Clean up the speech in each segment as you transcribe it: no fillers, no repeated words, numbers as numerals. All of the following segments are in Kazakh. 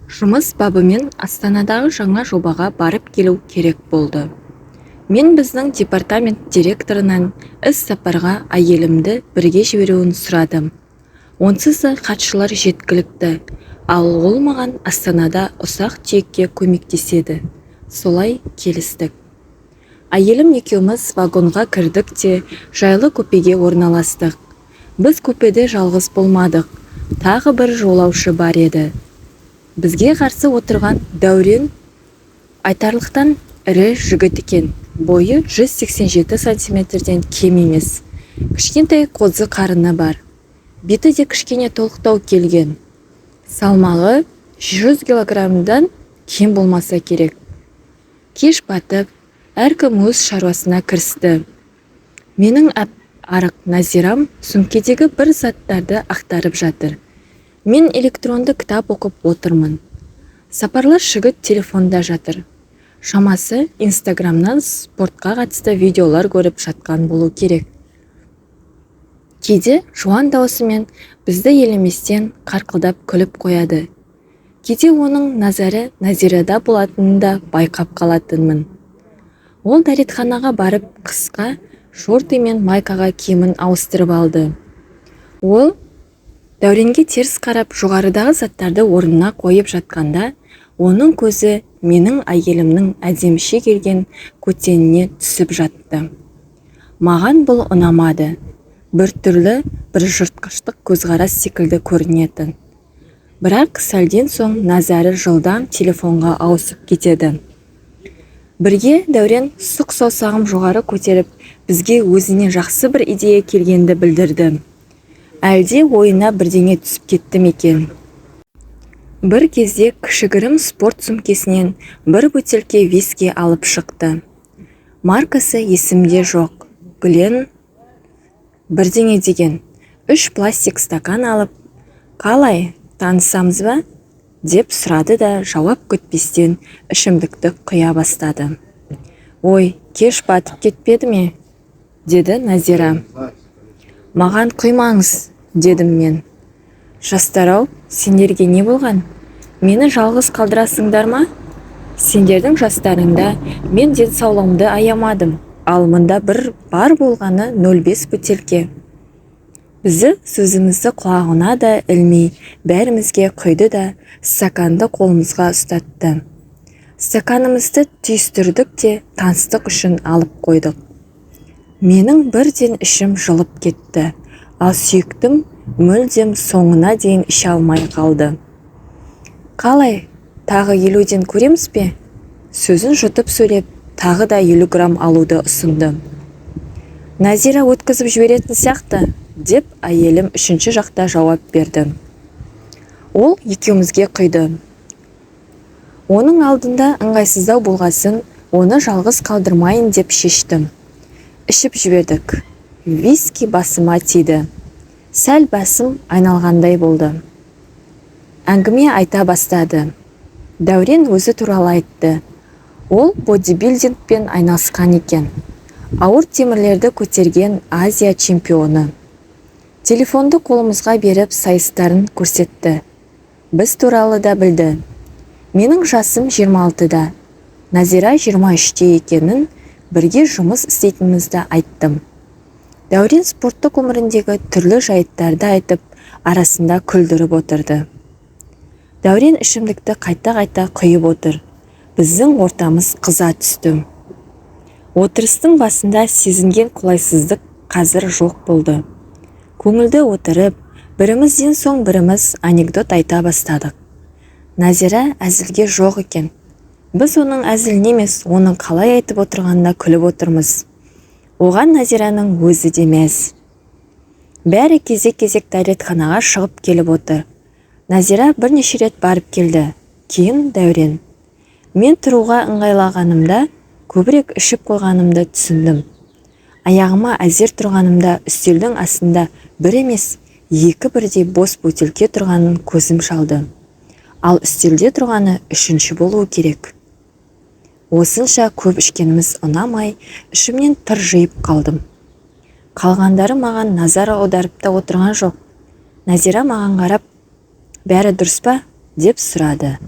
Жұмыс бабымен Астанадағы жаңа жобаға барып келу керек болды. Мен біздің департамент директорынан іс-сапарға әйелімді бірге жіберуін сұрадым. Онсыз да хатшылар жеткілікті, ал ол маған Астанада ұсақ-түйекке көмектеседі. Солай келістік. Әйелім екеуміз вагонға кірдік те жайлы купеге орналастық. Біз купеде жалғыз болмадық. Тағы бір жолаушы бар еді. Бізге қарсы отырған Дәурен айтарлықтан ірі жігіт екен. Бойы 187 сантиметрден кем емес. Кішкентай қозы қарыны бар. Беті де кішкене толықтау келген. Салмағы 100 килограммдан кем болмаса керек. Кеш батып, әркім өз шаруасына кірісті. Менің арық Назирам сөмкедегі бір заттарды ақтарып жатыр. Мен электронды кітап оқып отырмын. Сапарлар жігіт телефонда жатыр. Шамасы Инстаграмнан спортқа қатысты видеолар көріп жатқан болу керек. Кейде жуан даусымен бізді елеместен қарқылдап күліп қояды. Кейде оның назары Назирада болатынын да байқап қалатынмын. Ол дәретханаға барып қысқа шорты мен майкаға киімін ауыстырып алды. Ол Дәуренге теріс қарап жоғарыдағы заттарды орнына қойып жатқанда, оның көзі менің әйелімнің әдеміше келген көтеніне түсіп жатты. Маған бұл ұнамады. Бір түрлі бір жыртқыштық көзқарас секілді көрінетін. Бірақ сәлден соң назары жылдам телефонға ауысып кетеді. Бірге Дәурен сұқ саусағым жоғары көтеріп, бізге өзіне жақсы бір идея келгенді білдірді. Әлде ойына бірдеңе түсіп кетті екен. Бір кезде кішігірім спорт сөмкесінен бір бөтелке виски алып шықты. Маркасы есімде жоқ. Глен бірдеңе деген. 3 пластик стакан алып, қалай, танысамыз ба? Деп сұрады да жауап күтпестен ішімдікті құя бастады. Ой, кеш батып кетпеді ме? Деді Назира. Маған құймаңыз, дедім мен. Жастар-ау, сендерге не болған? Мені жалғыз қалдырасыңдар ма? Сендердің жастарыңда мен денсаулығымды аямадым, ал мында бір бар болғаны 0,5 бөтелке. Бізді сөзімізді құлағына да ілмей, бәрімізге құйды да стаканды қолымызға ұстатты. Стаканымызды түйістірдік те таныстық үшін алып қойдық. Менің бірден ішім жылып кетті, ал сүйіктім мүлдем соңына дейін іше алмай қалды. Қалай, тағы 50-ден көреміз бе? Сөзін жұтып сөйлеп, тағы да 50 грамм алуды ұсынды. Назира өткізіп жіберетін сияқты, деп әйелім үшінші жақта жауап берді. Ол екеумізге құйды. Оның алдында ыңғайсыздау болғасын, оны жалғыз қалдырмайын деп шештім. Ішіп жібердік. Виски басыма тиді. Сәл басым айналғандай болды. Әңгіме айта бастады. Дәурен өзі туралы айтты. Ол бодибилдингпен айналысқан екен. Ауыр темірлерді көтерген Азия чемпионы. Телефонды қолымызға беріп сайыстарын көрсетті. Біз туралы да білді. Менің жасым 26-да. Назира 23-те екенін, бірге жұмыс істейтінімізді айттым. Дәурен спорттық өміріндегі түрлі жайттарды айтып, арасында күлдіріп отырды. Дәурен ішімдікті қайта-қайта құйып отыр. Біздің ортамыз қыза түсті. Отырыстың басында сезінген қолайсыздық қазір жоқ болды. Көңілді отырып, бірімізден соң біріміз анекдот айта бастадық. Назира әзілге жоқ екен. Біз оның әзілін емес, оның қалай айтып отырғанына күліп отырмыз. Оған Назираның өзі де мәз. Бәрі кезек-кезек дәретханаға шығып келіп отыр. Назира бірнеше рет барып келді. Кейін Дәурен. Мен тұруға ыңғайлағанымда, көбірек ішіп қойғанымды түсіндім. Аяғыма әзер тұрғанымда үстелдің астында бір емес, 2 бірдей бос бөтелке тұрғанын көзім шалды. Ал үстелде тұрғаны 3-ші болуы керек. Осынша көп ішкеніміз ұнамай, ішімнен тыржиып қалдым. Қалғандары маған назар аударып та отырған жоқ. Назира маған қарап, бәрі дұрыс па? деп сұрады.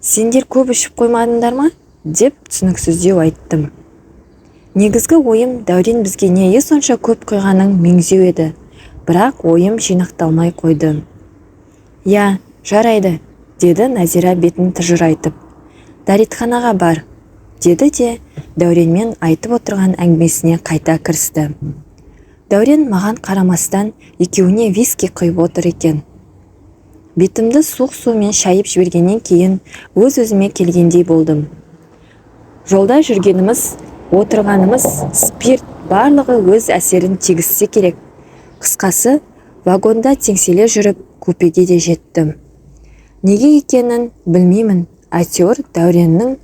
Сендер көп ішіп қоймадыңдар ма? Деп түсініксіздеу айттым. Негізгі ойым Дәурен бізге неге сонша көп құйғаның меңзеу еді. Бірақ ойым жинақталмай қойды. Я, жарайды, деді Назира бетін тыжырайтып. Дәретханаға бар, деді де Дәуренмен айтып отырған әңгімесіне қайта кірісті. Дәурен маған қарамастан екеуіне виски құйып отыр екен. Бетімді суық сумен шайып жібергеннен кейін өз-өзіме келгендей болдым. Жолда жүргеніміз, отырғанымыз, спирт барлығы өз әсерін тигізсе керек. Қысқасы, вагонда теңселе жүріп, купеге де жеттім. Неге екенін білмеймін, әйтеуір Дәуреннің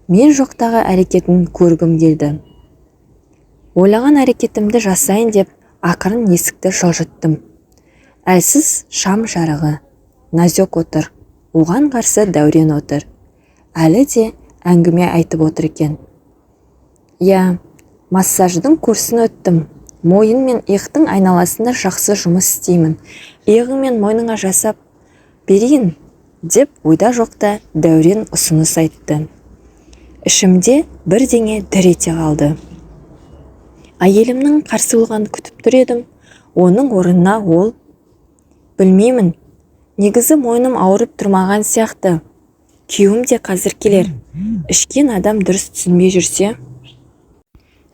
мен жоқтағы әрекетін көргім келді. Ойлаған әрекетімді жасайын деп, ақырын есікті жылжыттым. Әлсіз шам жарығы. Назёк отыр. Оған қарсы Дәурен отыр. Әлі де әңгіме айтып отыр екен. Я, массаждың курсын өттім. Мойын мен иықтың айналасында жақсы жұмыс істеймін. Иығың мен мойныңа жасап берейін, деп ойда жоқта Дәурен ұсыныс айтты. Ішімде бірдеңе дір ете қалды. Әйелімнің қарсылығын күтіп тұр едім. Оның орнына ол, білмеймін, негізі мойным ауырып тұрмаған сияқты. Күйеуім де қазір келер. Ішкен адам дұрыс түсінбей жүрсе.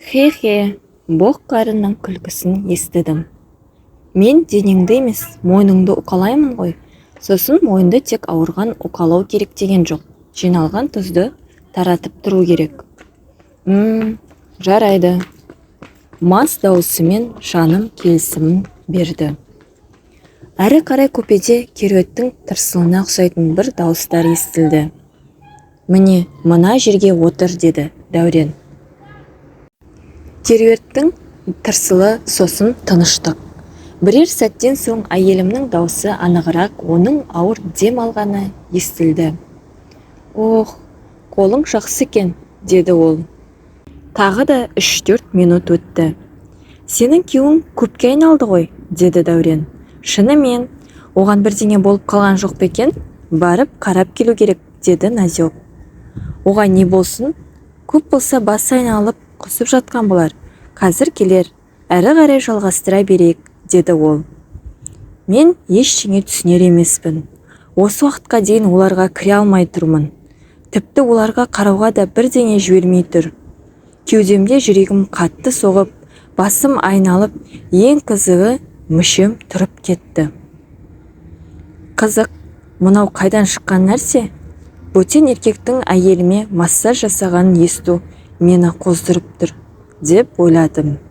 Хе-хе, боқ қарынның күлкісін естідім. Мен денеңді емес, мойныңды уқалаймын ғой. Сосын мойынды тек ауырған уқалау керек деген жоқ. Жиналған тұзды таратып тұру керек. Жарайды. Мас даусымен жаным келісімін берді. Әрі қарай купеде керуеттің тырсылына ұқсайтын бір дауыстар естілді. Міне, мына жерге отыр, деді Дәурен. Керуеттің тырсылы, сосын тыныштық. Бірер сәттен соң әйелімнің даусы анығырақ, оның ауыр дем алғаны естілді. Ох, қолың жақсы екен, деді ол. Тағы да 3-4 минут өтті. Сенің күйеуің көпке айналды ғой, деді Дәурен. Шынымен, оған бірдеңе болып қалған жоқ па екен? Барып қарап келу керек, деді Назёк. Оған не болсын? Көп болса басы айналып құсып жатқан болар. Қазір келер, әрі қарай жалғастыра берейік, деді ол. Мен ештеңе түсінер емеспін. Осы уақытқа дейін оларға кіре алмай тұрмын. Тіпті оларға қарауға да бірдеңе жібермей тұр. Кеудемде жүрегім қатты соғып, басым айналып, ең қызығы мүшем тұрып кетті. Қызық, мынау қайдан шыққан нәрсе? Бөтен еркектің әйеліме массаж жасағанын есту мені қоздырып тұр, деп ойладым.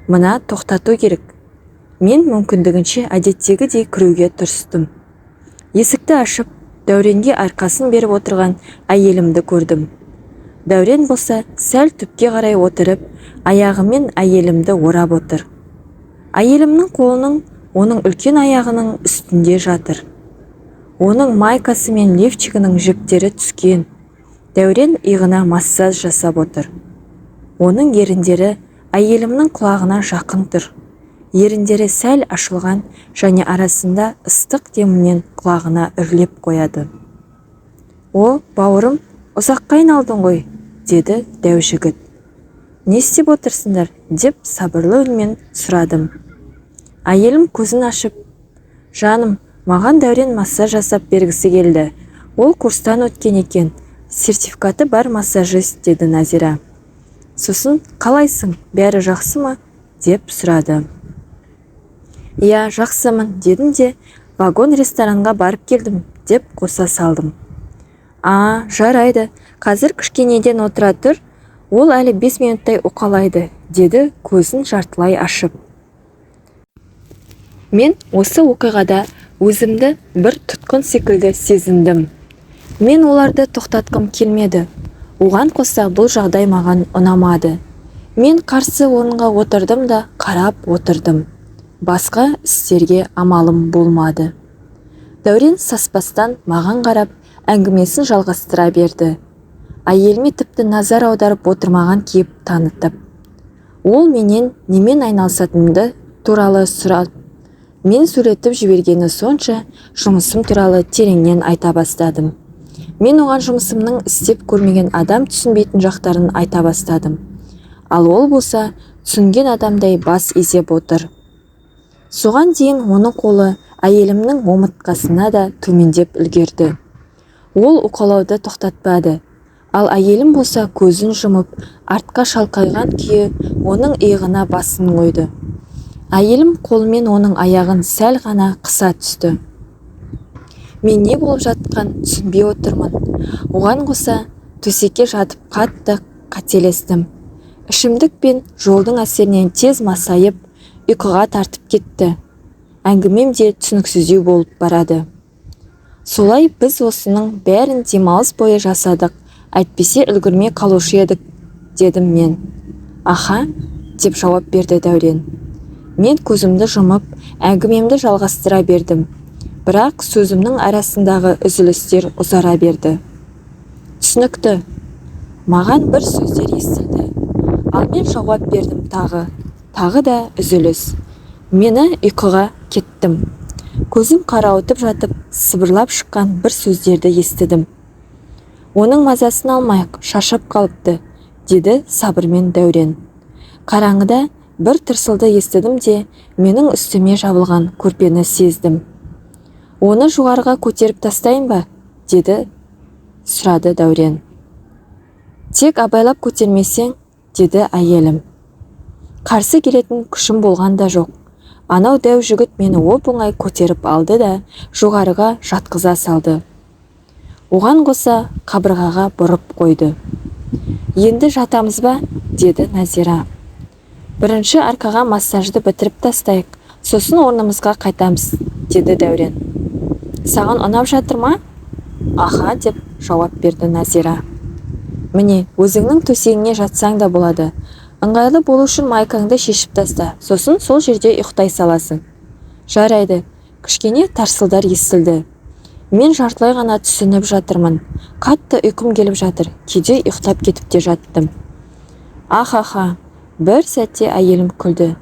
Мына тоқтату керек. Мен мүмкіндігінше әдеттегідей кіруге тырыстым. Есікті ашып, Дәуренге арқасын беріп отырған әйелімді көрдім. Дәурен болса сәл түпке қарай отырып, аяғымен әйелімді орап отыр. Әйелімнің қолының оның үлкен аяғының үстінде жатыр. Оның майкасы мен лифчигінің жіптері түскен. Дәурен иығына массаж жасап отыр. Оның еріндері әйелімнің құлағына жақын тұр. Еріндері сәл ашылған және арасында ыстық демінен құлағына үрлеп қояды. О, бауырым, ұзаққа айналдың ғой, деді дәу жігіт. Не істеп отырсыңдар, деп сабырлы үнмен сұрадым. Әйелім көзін ашып, жаным, маған Дәурен массаж жасап бергісі келді. Ол курстан өткен екен, сертификаты бар массажист, деді Назира. Сосын, қалайсың, бәрі жақсы ма, деп сұрады. Я, жақсымын, дедім де, вагон ресторанға барып келдім, деп қоса салдым. Жарайды, қазір кішкенеден отыра тұр, ол әлі 5 минуттай уқалайды, деді көзін жартылай ашып. Мен осы оқиғада өзімді бір тұтқын секілді сезіндім. Мен оларды тоқтатқым келмеді. Оған қоса бұл жағдай маған ұнамады. Мен қарсы орынға отырдым да қарап отырдым. Басқа істерге амалым болмады. Дәурен саспастан маған қарап әңгімесін жалғастыра берді. Әйеліме тіпті назар аударып отырмаған кейіп танытып. Ол менен немен айналысатынымды туралы сұрап, мен сөйлетіп жібергені сонша жұмысым туралы тереңнен айта бастадым. Мен оған жұмысымның істеп көрмеген адам түсінбейтін жақтарын айта бастадым. Ал ол болса түсінген адамдай бас изеп отыр. Соған дейін оның қолы әйелімнің омыртқасына да төмендеп үлгерді. Ол уқалауды тоқтатпады. Ал әйелім болса көзін жұмып, артқа шалқайған күйі оның иығына басын қойды. Әйелім қолымен оның аяғын сәл ғана қыса түсті. Мен не болып жатқан түсінбей отырмын. Оған қоса төсекке жатып қатты қателестім. Ішімдік пен жолдың әсерінен тез масайып, ұйқыға тартып кетті. Әңгімем де түсініксіздеу болып барады. Солай біз осының бәрін демалыс бойы жасадық, әйтпесе үлгірмей қалушы едік, дедім мен. Аха, деп жауап берді Дәурен. Мен көзімді жұмып, әңгімемді жалғастыра бердім. Бірақ сөзімнің арасындағы үзілістер ұзара берді. Түсінікті. Маған бір сөздер естілді. Ал мен жауап бердім тағы да үзіліс. Мені ұйқыға кеттім. Көзім қарауытып жатып, сыбырлап шыққан бір сөздерді естідім. Оның мазасын алмайық, шашып қалыпты, деді сабырмен Дәурен. Қараңғыда бір тырсылды естідім де, менің үстіме жабылған көрпені сездім. Оны жоғарыға көтеріп тастайын ба? Деді, сұрады Дәурен. Тек абайлап көтермесең, деді әйелім. Қарсы келетін күшім болған да жоқ. Анау дәу жігіт мені оп-оңай көтеріп алды да жоғарыға жатқыза салды. Оған қоса қабырғаға бұрып қойды. Енді жатамыз ба? Деді Назира. Бірінші арқаға массажды бітіріп тастайық, сосын орнымызға қайтамыз, деді Дәурен. Саған ұнап жатыр ма? Аха, деп жауап берді Назира. Міне, өзіңнің төсегіңе жатсаң да болады. Ыңғайлы болу үшін майкаңды шешіп таста, сосын сол жерде ұйықтай саласың. Жарайды, кішкене тарсылдар естілді. Мен жартылай ғана түсініп жатырмын. Қатты ұйқым келіп жатыр, кейде ұйықтап кетіп те жаттым. Аха, бір сәтте әйелім күлді.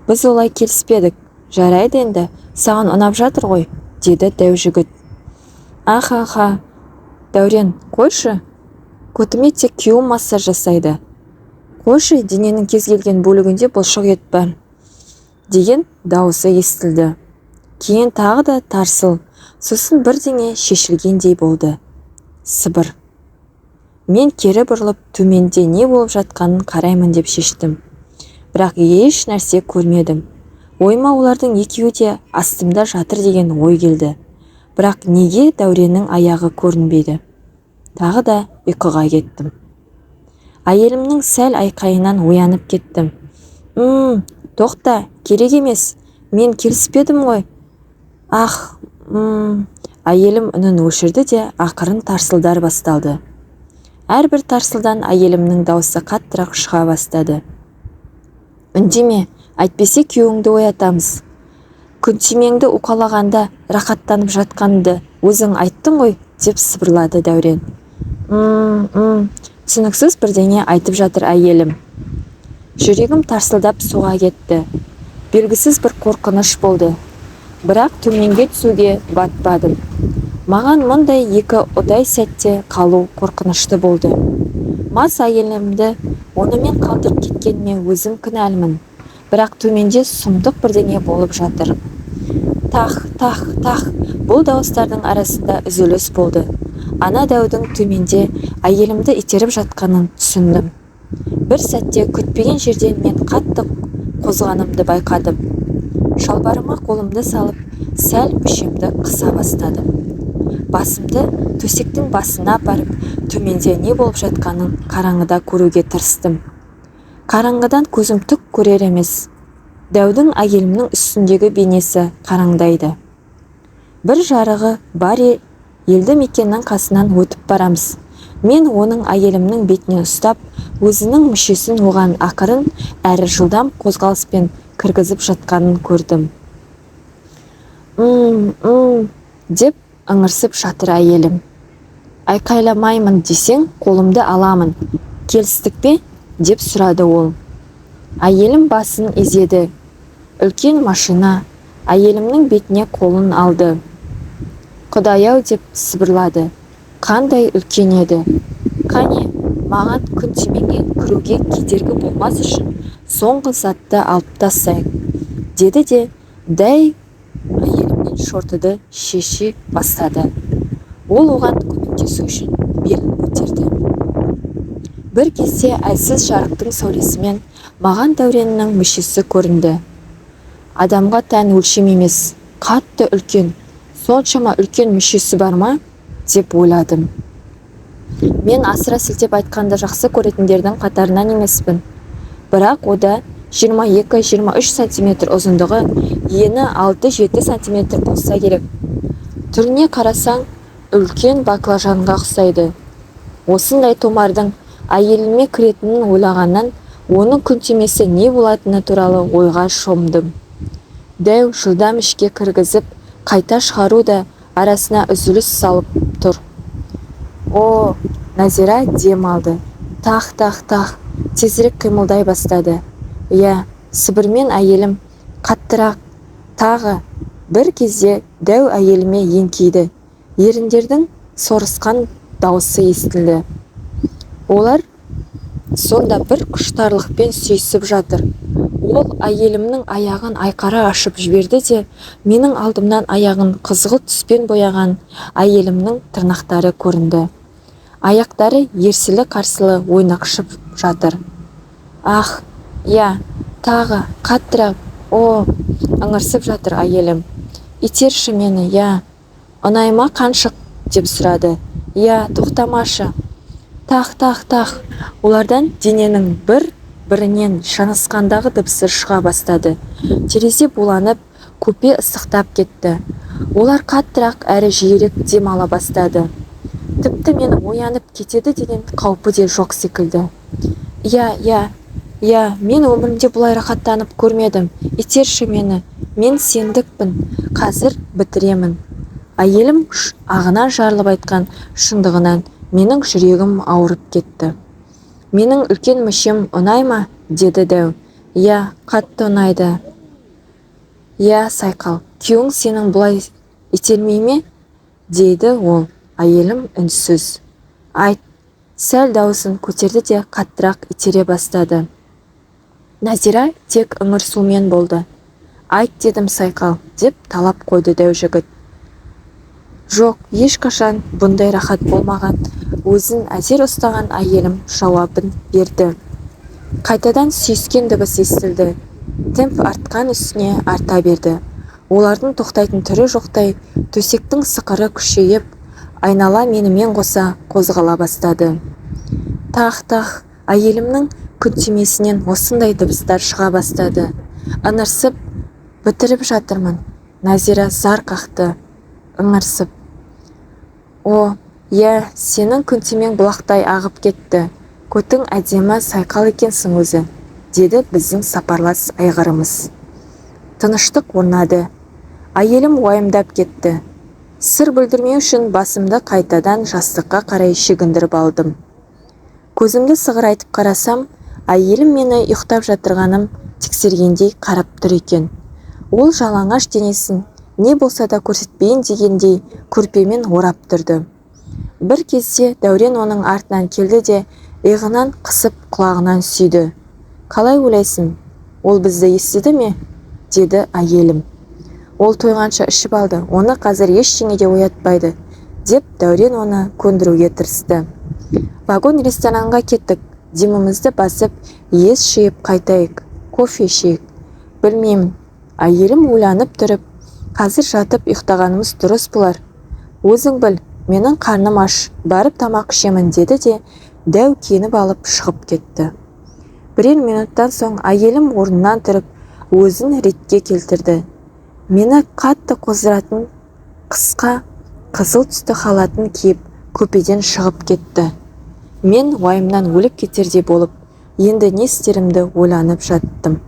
Біз олай келіспедік. Жарайды енді, саған ұнап жатыр ғой, деді дәу жігіт. Аха, Дәурен, қойшы. Көтіме тек күйеуім массаж жасайды. Қойшы, дененің кез келген бөлігінде бұлшық ет бар, деген дауысы естілді. Кейін тағы да тарсыл, сосын бірдеңе шешілгендей болды. Сыбыр. Мен кері бұрылып, төменде не болып жатқанын қараймын деп шештім. Бірақ еш нәрсе көрмедім. Ойыма олардың екеуі де астымда жатыр деген ой келді. Бірақ неге Дәуреннің аяғы көрінбейді? Тағы да ұйқыға кеттім. Әйелімнің сәл айқайынан оянып кеттім. Тоқта, керек емес, мен келіспедім ғой. Әйелім үнін өшірді де ақырын тарсылдар басталды. Әрбір тарсылдан әйелімнің дауысы қаттырақ шыға бастады. Үндеме, әйтпесе күйеуіңді оятамыз. Күнтимеңді уқалағанда рақаттанып жатқанды өзің айттың ғой, деп сыбырлады Дәурен. Түсініксіз бірдеңе айтып жатыр әйелім. Жүрегім тарсылдап соға кетті. Белгісіз бір қорқыныш болды. Бірақ төменге түсуге батпадым. Маған мұндай екі ұдай сәтте қалу қорқынышты болды. Мас әйелімді онымен қалдырып кеткеніме өзім кінәлімін. Бірақ төменде сұмдық бірдеңе болып жатыр. Тах, бұл дауыстардың арасында үзіліс болды. Ана дәудің төменде әйелімді итеріп жатқанын түсіндім. Бір сәтте күтпеген жерден мен қатты қозғанымды байқадым. Шалбарыма қолымды салып, сәл мүшемді қыса бастадым. Басымды төсектің басына апарып, төменде не болып жатқанын қараңғыда көруге тырыстым. Қараңғыдан көзім түк көрер емес. Дәудің әйелімнің үстіндегі бейнесі қараңдайды. Бір жарығы бар елді мекеннің қасынан өтіп барамыз. Мен оның әйелімнің бетіне ұстап, өзінің мүшесін оған ақырын әрі жылдам қозғалыспен кіргізіп жатқанын көрдім. Деп ыңырсып жатыр әйелім. Айқайламаймын десең, қолымды аламын. Келістік пе? Деп сұрады ол. Әйелім басын изеді. Үлкен машина. Әйелімнің бетіне қолын алды. Құдай-ау деп сыбырлады. қандай үлкен еді. Қане, маған күн тимеңе кіруге кедергі болмас үшін соңғы затты алып тастайық, деді де дәй әйелімнен шортыды шеше бастады. Ол оған көмектесу үшін белін көтерді. Бір кезде әлсіз жарықтың сәулесімен маған Дәуреннің мүшесі көрінді. Адамға тән өлшем емес, қатты үлкен, соншама үлкен мүшесі бар ма, деп ойладым. Мен асыра сілтеп айтқанды жақсы көретіндердің қатарынан емеспін. Бірақ ода 22-23 сантиметр ұзындығы, ені 6-7 сантиметр болса керек. Түріне қарасаң, үлкен баклажанға ұқсайды. Осындай томардың әйеліме кіретінін ойлағаннан, оның күнтимесі не болатыны туралы ойға шомдым. Дәу жылдам ішке кіргізіп, қайта шығару да арасына үзіліс салып тұр. О, Назира дем алды. Тақ, тезірек қимылдай бастады. Иә, сыбырмен әйелім қаттырақ, тағы. Бір кезде дәу әйеліме еңкейді. Еріндердің сорысқан дауысы естілді. Олар сонда бір құштарлықпен сүйісіп жатыр. Ол әйелімнің аяғын айқара ашып жіберді де, менің алдымнан аяғын қызғылт түспен бояған әйелімнің тырнақтары көрінді. Аяқтары ерсілі-қарсылы ойнақшып жатыр. Ах, я, тағы, қаттырақ, о, ыңырсып жатыр әйелім. Итерші мені, я. Ұнайма қаншық, деп сұрады. Я, тоқтамашы. Тақ. Олардан дененің бірінен жанысқандағы дыбысы шыға бастады. Терезе буланып, көпе ыстықтап кетті. Олар қаттырақ әрі жиірек дем ала бастады. Тіпті мені оянып кетеді деген қаупі де жоқ секілді. Я, мен өмірімде бұлай рахаттанып көрмедім. Итерші мені, мен сендікпін, қазір бітіремін. Әйелім ағынан жарылып айтқан шындығынан менің жүрегім ауырып кетті. Менің үлкен мүшем ұнай ма, деді дәу. Я, қатты ұнайды. Я, сайқал, күйеуің сенің бұлай итермей ме, дейді ол. Әйелім үнсіз. Айт, сәл дауысын көтерді де қаттырақ итере бастады. Назира тек ыңырсумен болды. Айт, дедім сайқал, деп талап қойды дәу жігіт. Жоқ, ешқашан бұндай рахат болмаған. Өзін әзер ұстаған әйелім жауабын берді. Қайтадан сүйіскен дыбыс естілді. Темп артқан үстіне арта берді. Олардың тоқтайтын түрі жоқтай, төсектің сықыры күшейіп, айнала менімен қоса қозғала бастады. Тақ, әйелімнің күнтимесінен осындай дыбыстар шыға бастады. Ыңырсып, бітіріп жатырмын. Назира зар қақты, ыңырсып. О, я, сенің күнтимең бұлақтай ағып кетті. Көтің әдемі сайқал екенсің өзі, деді біздің сапарлас айғырымыз. Тыныштық орнады. Әйелім уайымдап кетті. Сыр бүлдірмеу үшін басымды қайтадан жастыққа қарай шегіндіріп алдым. Көзімді сығырайтып қарасам, әйелім мені ұйықтап жатырғаным тексергендей қарап тұр екен. Ол жалаңаш денесін не болса да көрсетпейін дегендей көрпемен орап тұрды. Бір кезде Дәурен оның артынан келді де иығынан қысып құлағынан сүйді. Қалай ойлайсың, ол бізді естіді ме, деді әйелім. Ол тойғанша ішіп алды, оны қазір ештеңе де оятпайды, деп Дәурен оны көндіруге тырысты. Вагон ресторанға кеттік, демімізді басып, ес жиып қайтайық, кофе ішейік. Білмеймін, әйелім ойланып тұрып, қазір жатып ұйықтағанымыз дұрыс болар. Өзің біл, менің қарным аш, барып тамақ ішемін, деді де дәу киініп алып шығып кетті. Бірер минуттан соң әйелім орнынан тұрып, өзін ретке келтірді. Мені қатты қоздыратын қысқа қызыл түсті халатын киіп көпеден шығып кетті. Мен уайымнан өліп кетердей болып, енді не істерімді ойланып жаттым.